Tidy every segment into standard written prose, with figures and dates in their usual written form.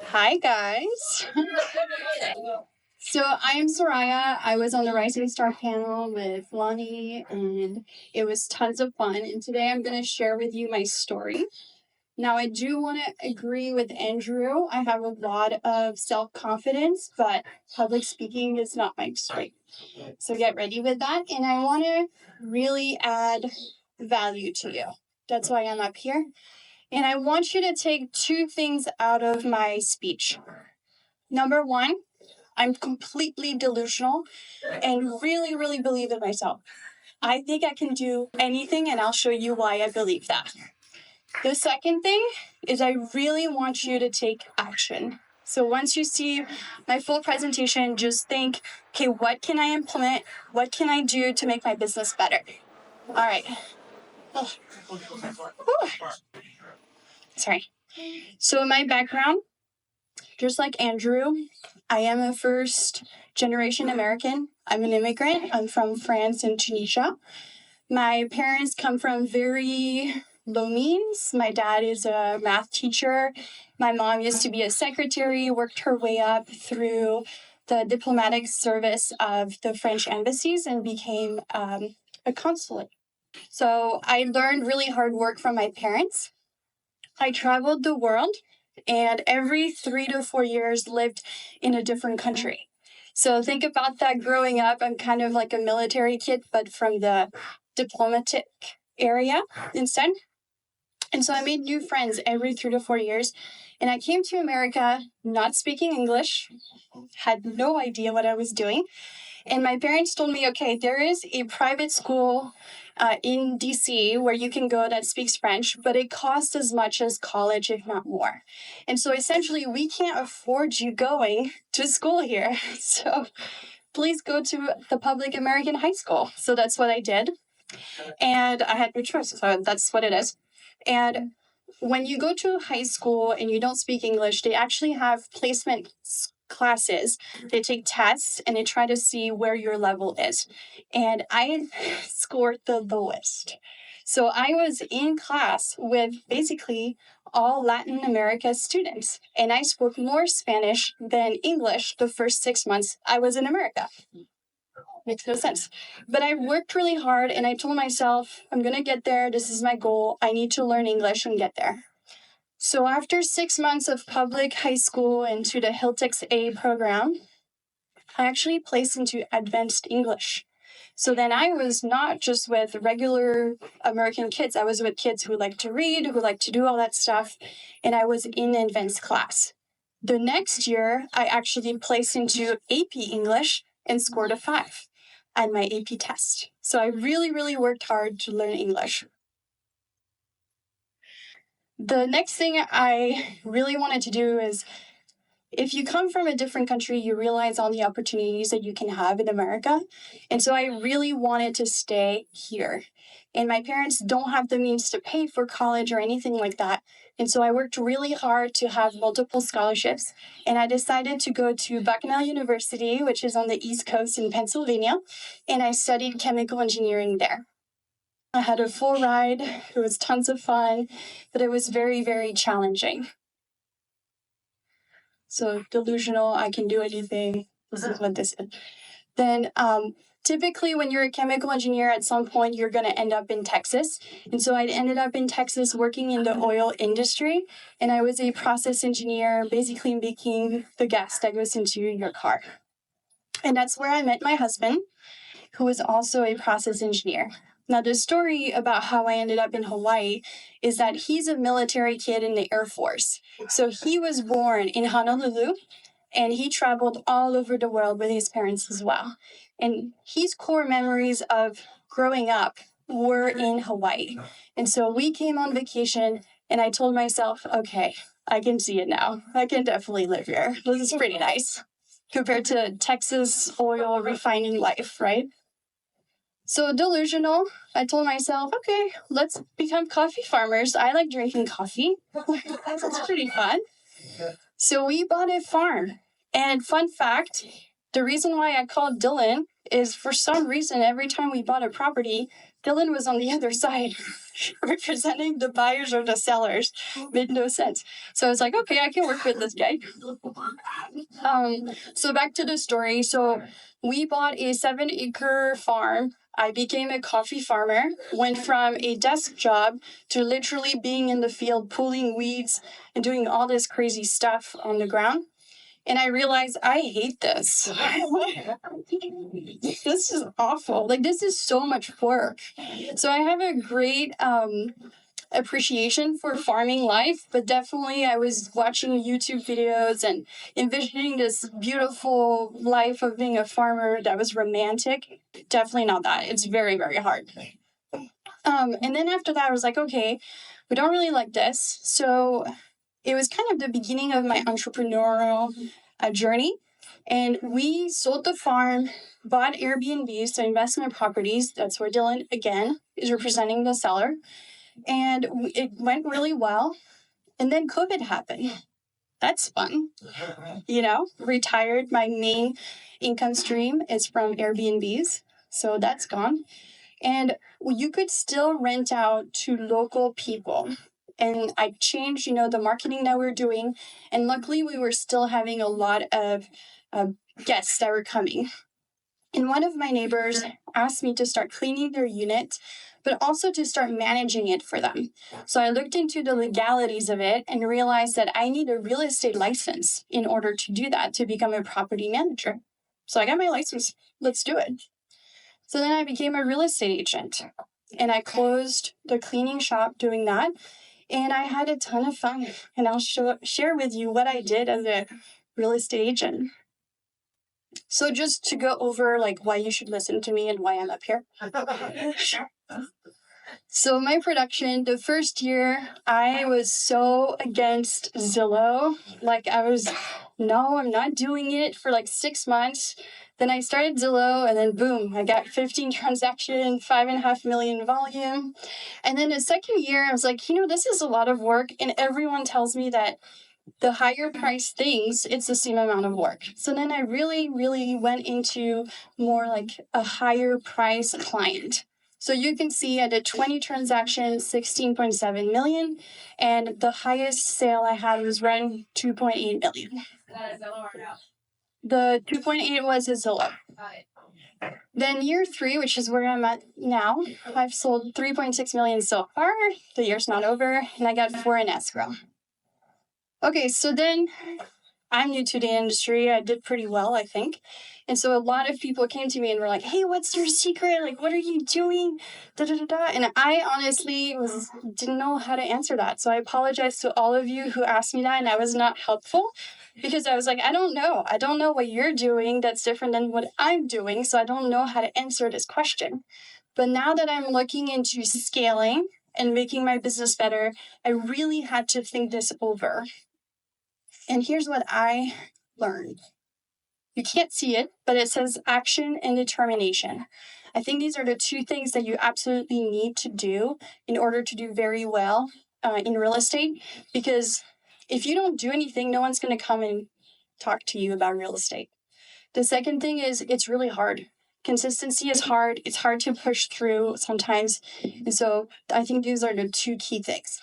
Hi, guys. So I am Soraya. I was on the Rising Star panel with Lonnie, and it was tons of fun. And today I'm going to share with you my story. Now, I do want to agree with Andrew. I have a lot of self confidence, but public speaking is not my strength. So get ready with that. And I want to really add value to you. That's why I'm up here. And I want you to take two things out of my speech. Number one, I'm completely delusional and really, really believe in myself. I think I can do anything, and I'll show you why I believe that. The second thing is I really want you to take action. So once you see my full presentation, just think, okay, what can I implement? What can I do to make my business better? All right. Oh. Sorry. So my background, just like Andrew, I am a first generation American. I'm an immigrant. I'm from France and Tunisia. My parents come from very low means. My dad is a math teacher. My mom used to be a secretary, worked her way up through the diplomatic service of the French embassies and became a consulate. So I learned really hard work from my parents. I traveled the world and every 3 to 4 years lived in a different country. So think about that growing up. I'm kind of like a military kid, but from the diplomatic area instead. And so I made new friends every 3 to 4 years. And I came to America not speaking English, had no idea what I was doing. And my parents told me, okay, there is a private school in DC where you can go that speaks French, but it costs as much as college, if not more. And so essentially, we can't afford you going to school here. So please go to the public American high school. So that's what I did. And I had no choice. So that's what it is. And when you go to high school and you don't speak English, they actually have placement classes. They take tests and they try to see where your level is. And I scored the lowest. So I was in class with basically all Latin America students, and I spoke more Spanish than English the first 6 months I was in America. Makes no sense. But I worked really hard and I told myself, I'm going to get there. This is my goal. I need to learn English and get there. So after 6 months of public high school into the Hiltex A program, I actually placed into advanced English. So then I was not just with regular American kids. I was with kids who like to read, who like to do all that stuff. And I was in advanced class. The next year, I actually placed into AP English and scored a 5 on my AP test. So I really, really worked hard to learn English. The next thing I really wanted to do is, if you come from a different country, you realize all the opportunities that you can have in America. And so I really wanted to stay here. And my parents don't have the means to pay for college or anything like that. And so I worked really hard to have multiple scholarships. And I decided to go to Bucknell University, which is on the East Coast in Pennsylvania. And I studied chemical engineering there. I had a full ride. It was tons of fun, but it was very, very challenging. So delusional, I can do anything. This is what this is. Then typically when you're a chemical engineer, at some point you're going to end up in Texas. And so I ended up in Texas working in the oil industry. And I was a process engineer, basically making the gas that goes into your car. And that's where I met my husband, who was also a process engineer. Now, the story about how I ended up in Hawaii is that he's a military kid in the Air Force. So he was born in Honolulu, and he traveled all over the world with his parents as well. And his core memories of growing up were in Hawaii. And so we came on vacation, and I told myself, okay, I can see it now. I can definitely live here. This is pretty nice compared to Texas oil refining life, right? So delusional, I told myself, okay, let's become coffee farmers. I like drinking coffee. That's pretty fun. So we bought a farm. And fun fact, the reason why I called Dylan is for some reason, every time we bought a property, Dylan was on the other side, representing the buyers or the sellers. Made no sense. So I was like, okay, I can work with this guy. So back to the story. So we bought a 7-acre farm. I became a coffee farmer, went from a desk job to literally being in the field, pulling weeds and doing all this crazy stuff on the ground. And I realized I hate this. This is awful. Like, this is so much work. So I have a great appreciation for farming life, but definitely I was watching YouTube videos and envisioning this beautiful life of being a farmer that was romantic. Definitely not that. It's very, very hard. And then after that, I was like, okay, we don't really like this. So it was kind of the beginning of my entrepreneurial journey. And we sold the farm, bought Airbnbs, so investment properties. That's where Dylan, again, is representing the seller. And it went really well. And then COVID happened. That's fun. Retired. My main income stream is from Airbnbs. So that's gone. And you could still rent out to local people. And I changed, the marketing that we're doing. And luckily, we were still having a lot of guests that were coming. And one of my neighbors asked me to start cleaning their unit, but also to start managing it for them. So I looked into the legalities of it and realized that I need a real estate license in order to do that, to become a property manager. So I got my license. Let's do it. So then I became a real estate agent. And I closed the cleaning shop doing that. And I had a ton of fun. And I'll share with you what I did as a real estate agent. So just to go over why you should listen to me and why I'm up here. So my production, the first year, I was so against Zillow. No, I'm not doing it for 6 months. Then I started Zillow, and then boom, I got 15 transactions, 5.5 million volume. And then the second year, I was like, this is a lot of work. And everyone tells me that the higher price things, it's the same amount of work. So then I really, really went into more a higher price client. So you can see I did 20 transactions, 16.7 million, and the highest sale I had was around 2.8 million. The 2.8 was a Zillow. Then year 3, which is where I'm at now, I've sold 3.6 million so far. The year's not over, and I got 4 in escrow. Okay, so then I'm new to the industry. I did pretty well, I think. And so a lot of people came to me and were like, hey, what's your secret? What are you doing? And I honestly didn't know how to answer that. So I apologize to all of you who asked me that, and I was not helpful because I was like, I don't know. I don't know what you're doing that's different than what I'm doing, so I don't know how to answer this question. But now that I'm looking into scaling and making my business better, I really had to think this over. And here's what I learned. You can't see it, but it says action and determination. I think these are the 2 things that you absolutely need to do in order to do very well in real estate. Because if you don't do anything, no one's going to come and talk to you about real estate. The second thing is it's really hard. Consistency is hard. It's hard to push through sometimes. And so I think these are the 2 key things.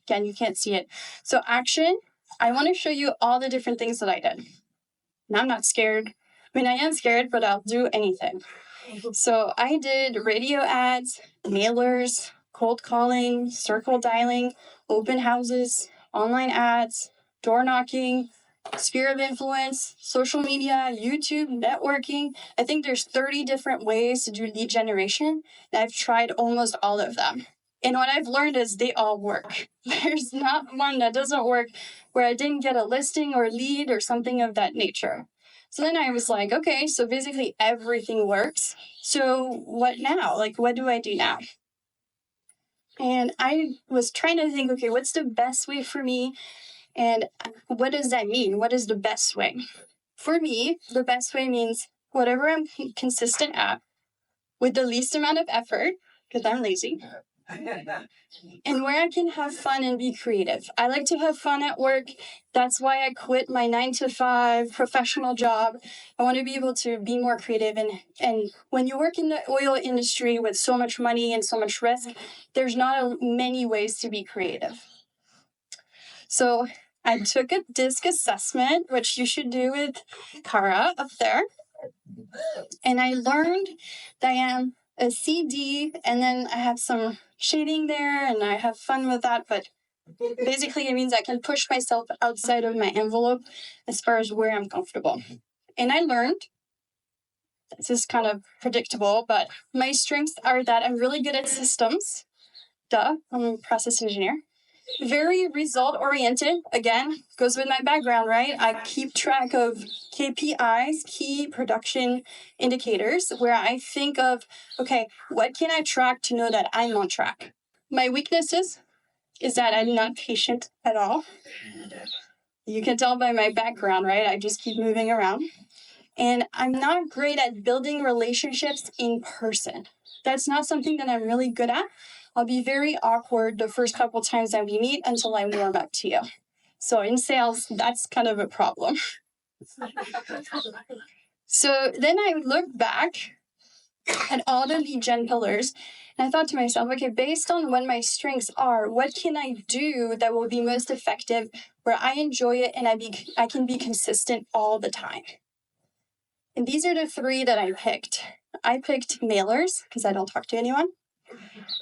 Again, you can't see it. So action, I want to show you all the different things that I did. And I'm not scared. I am scared, but I'll do anything. So I did radio ads, mailers, cold calling, circle dialing, open houses, online ads, door knocking, sphere of influence, social media, YouTube, networking. I think there's 30 different ways to do lead generation, and I've tried almost all of them. And what I've learned is they all work. There's not one that doesn't work where I didn't get a listing or lead or something of that nature. So then I was like, okay, so basically everything works. So what now? What do I do now? And I was trying to think, okay, what's the best way for me? And what does that mean? What is the best way? For me, the best way means whatever I'm consistent at with the least amount of effort, because I'm lazy. and where I can have fun and be creative. I like to have fun at work. That's why I quit my 9 to 5 professional job. I want to be able to be more creative. And when you work in the oil industry with so much money and so much risk, there's not many ways to be creative. So I took a DISC assessment, which you should do with Kara up there. And I learned that I am a CD, and then I have some shading there, and I have fun with that. But basically, it means I can push myself outside of my envelope as far as where I'm comfortable. And I learned, this is kind of predictable, but my strengths are that I'm really good at systems. Duh, I'm a process engineer. Very result oriented, again, goes with my background, right? I keep track of KPIs, key production indicators, where I think of, okay, what can I track to know that I'm on track? My weaknesses is that I'm not patient at all. You can tell by my background, right? I just keep moving around. And I'm not great at building relationships in person. That's not something that I'm really good at. I'll be very awkward the first couple times that we meet until I warm up to you. So in sales, that's kind of a problem. So then I looked back at all the lead gen pillars, and I thought to myself, okay, based on what my strengths are, what can I do that will be most effective, where I enjoy it and I can be consistent all the time? And these are the 3 that I picked. I picked mailers, because I don't talk to anyone.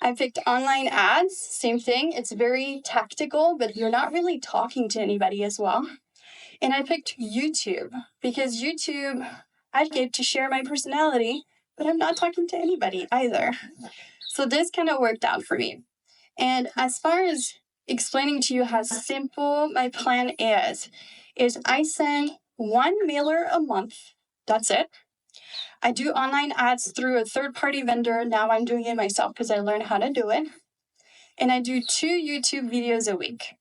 I picked online ads, same thing. It's very tactical, but you're not really talking to anybody as well. And I picked YouTube, because YouTube, I get to share my personality, but I'm not talking to anybody either. So this kind of worked out for me. And as far as explaining to you how simple my plan is I send 1 mailer a month. That's it. I do online ads through a third-party vendor. Now I'm doing it myself because I learned how to do it. And I do 2 YouTube videos a week.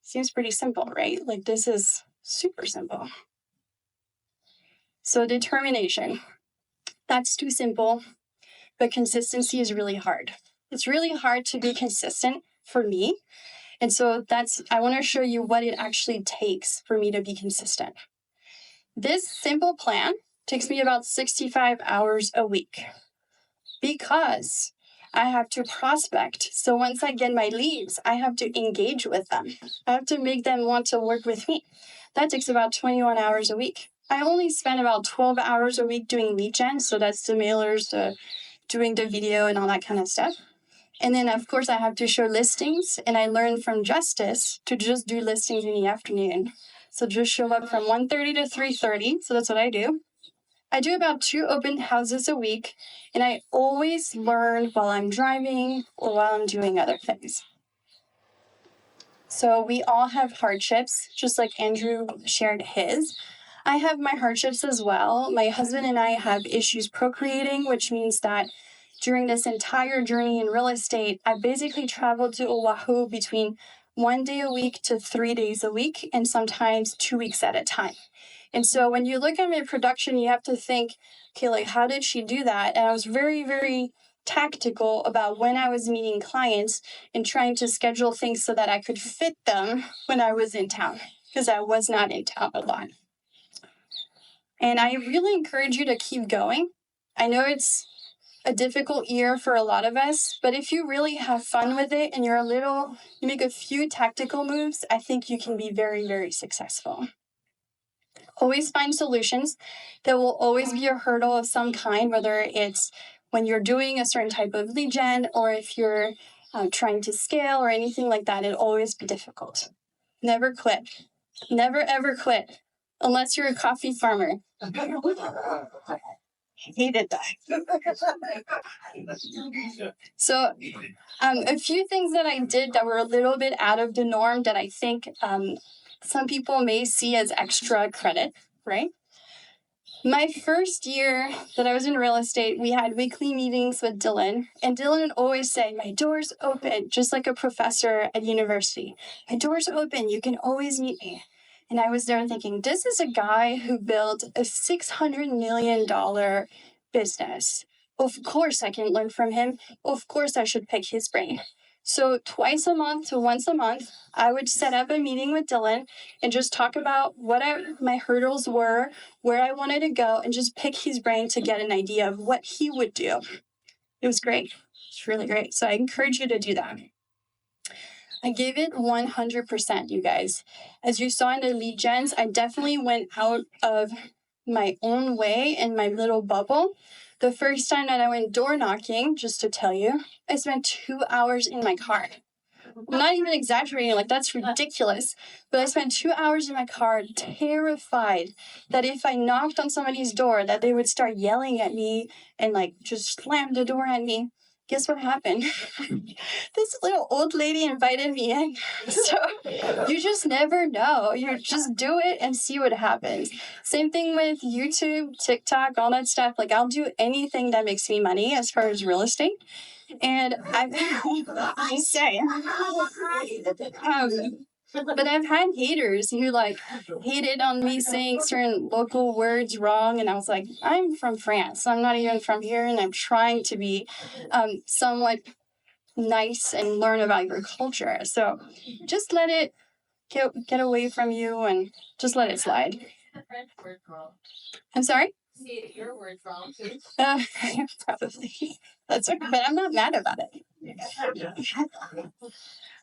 Seems pretty simple, right? Like, this is super simple. So determination. That's too simple, but consistency is really hard. It's really hard to be consistent for me. And so I want to show you what it actually takes for me to be consistent. This simple plan takes me about 65 hours a week because I have to prospect. So once I get my leads, I have to engage with them. I have to make them want to work with me. That takes about 21 hours a week. I only spend about 12 hours a week doing lead gen. So that's the mailers, doing the video and all that kind of stuff. And then, of course, I have to show listings. And I learned from Justice to just do listings in the afternoon. So just show up from 1:30 to 3:30. So that's what I do. I do about 2 open houses a week, and I always learn while I'm driving or while I'm doing other things. So we all have hardships, just like Andrew shared his. I have my hardships as well. My husband and I have issues procreating, which means that during this entire journey in real estate, I basically traveled to Oahu between 1 day a week to 3 days a week, and sometimes 2 weeks at a time. And so when you look at my production, you have to think, okay, like, how did she do that? And I was very, very tactical about when I was meeting clients and trying to schedule things so that I could fit them when I was in town, because I was not in town a lot. And I really encourage you to keep going. I know it's a difficult year for a lot of us, but if you really have fun with it and you make a few tactical moves, I think you can be very, very successful. Always find solutions. There will always be a hurdle of some kind, whether it's when you're doing a certain type of lead gen or if you're trying to scale or anything like that. It'll always be difficult. Never quit. Never, ever quit. Unless you're a coffee farmer. Hated that. So a few things that I did that were a little bit out of the norm that I think some people may see as extra credit, right? My first year that I was in real estate, we had weekly meetings with Dylan, and Dylan would always say, my door's open, just like a professor at university. My door's open, you can always meet me. And I was there thinking, this is a guy who built a $600 million business. Of course I can learn from him. Of course I should pick his brain. So twice a month to once a month, I would set up a meeting with Dylan and just talk about my hurdles were, where I wanted to go, and just pick his brain to get an idea of what he would do. It was great. It's really great. So I encourage you to do that. I gave it 100%, you guys. As you saw in the lead gens, I definitely went out of my own way in my little bubble. The first time that I went door knocking, just to tell you, I spent 2 hours in my car. I'm not even exaggerating, like that's ridiculous. But I spent 2 hours in my car terrified that if I knocked on somebody's door that they would start yelling at me and like just slam the door at me. Guess what happened? This little old lady invited me in. So you just never know. You just do it and see what happens. Same thing with YouTube, TikTok, all that stuff. Like I'll do anything that makes me money as far as real estate. And I say, but I've had haters who like hated on me saying certain local words wrong, and I was like, I'm from France. I'm not even from here, and I'm trying to be somewhat nice and learn about your culture. So just let it get away from you and just let it slide. I'm sorry? See your words wrong too. Probably. That's okay, but I'm not mad about it.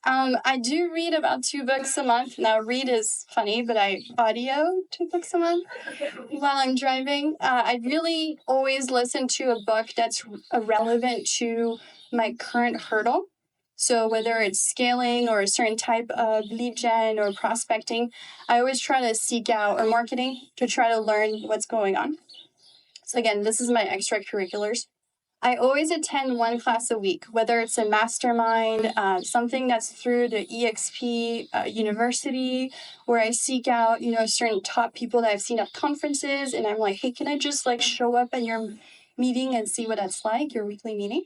I do read about 2 books a month. Now, read is funny, but I audio 2 books a month while I'm driving. I really always listen to a book that's relevant to my current hurdle. So whether it's scaling or a certain type of lead gen or prospecting, I always try to seek out, or marketing, to try to learn what's going on. So again, this is my extracurriculars. I always attend one class a week, whether it's a mastermind, something that's through the EXP university, where I seek out, certain top people that I've seen at conferences, and I'm like, hey, can I just like show up at your meeting and see what that's like, your weekly meeting?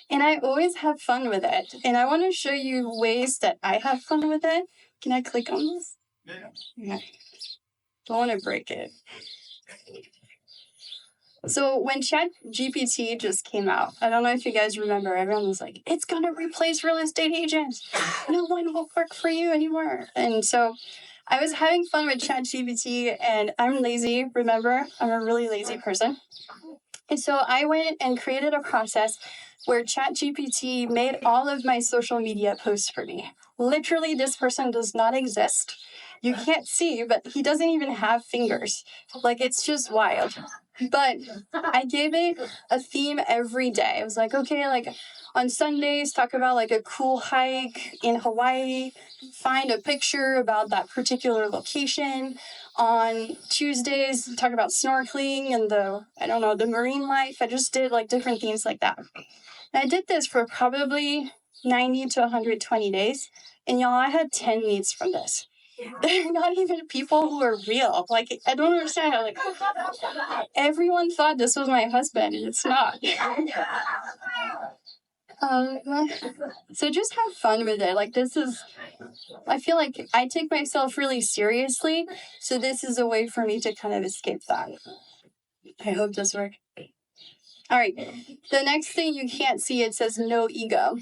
And I always have fun with it. And I want to show you ways that I have fun with it. Can I click on this? Yeah. Don't want to break it. So when ChatGPT just came out, I don't know if you guys remember, everyone was like, it's going to replace real estate agents. No one will work for you anymore. And so I was having fun with ChatGPT, and I'm lazy, remember? I'm a really lazy person. And so I went and created a process where ChatGPT made all of my social media posts for me. Literally, this person does not exist. You can't see, but he doesn't even have fingers. Like, it's just wild. But I gave it a theme every day. I was like, okay, like on Sundays, talk about like a cool hike in Hawaii, find a picture about that particular location. On Tuesdays, talk about snorkeling and the marine life. I just did like different themes like that. And I did this for probably 90 to 120 days. And y'all, I had 10 leads from this. They're not even people who are real. Like, I don't understand how, like, everyone thought this was my husband, and it's not. So just have fun with it. Like, I feel like I take myself really seriously, so this is a way for me to kind of escape that. I hope this works. All right. The next thing you can't see, it says no ego.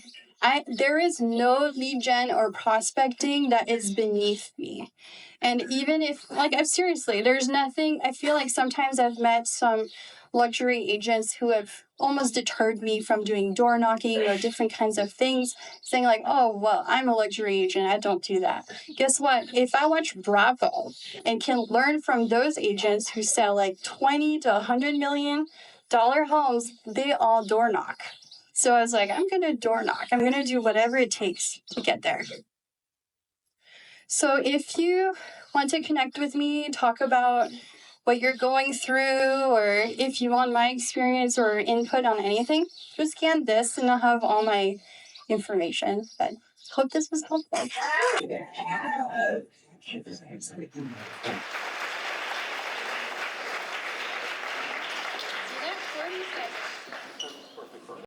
There is no lead gen or prospecting that is beneath me. And even if, seriously, there's nothing, I feel like sometimes I've met some luxury agents who have almost deterred me from doing door knocking or different kinds of things, saying like, oh, well, I'm a luxury agent, I don't do that. Guess what? If I watch Bravo and can learn from those agents who sell like 20 to 100 million dollar homes, they all door knock. So I was like, I'm going to door knock. I'm going to do whatever it takes to get there. So if you want to connect with me, talk about what you're going through, or if you want my experience or input on anything, just scan this and I'll have all my information. But hope this was helpful.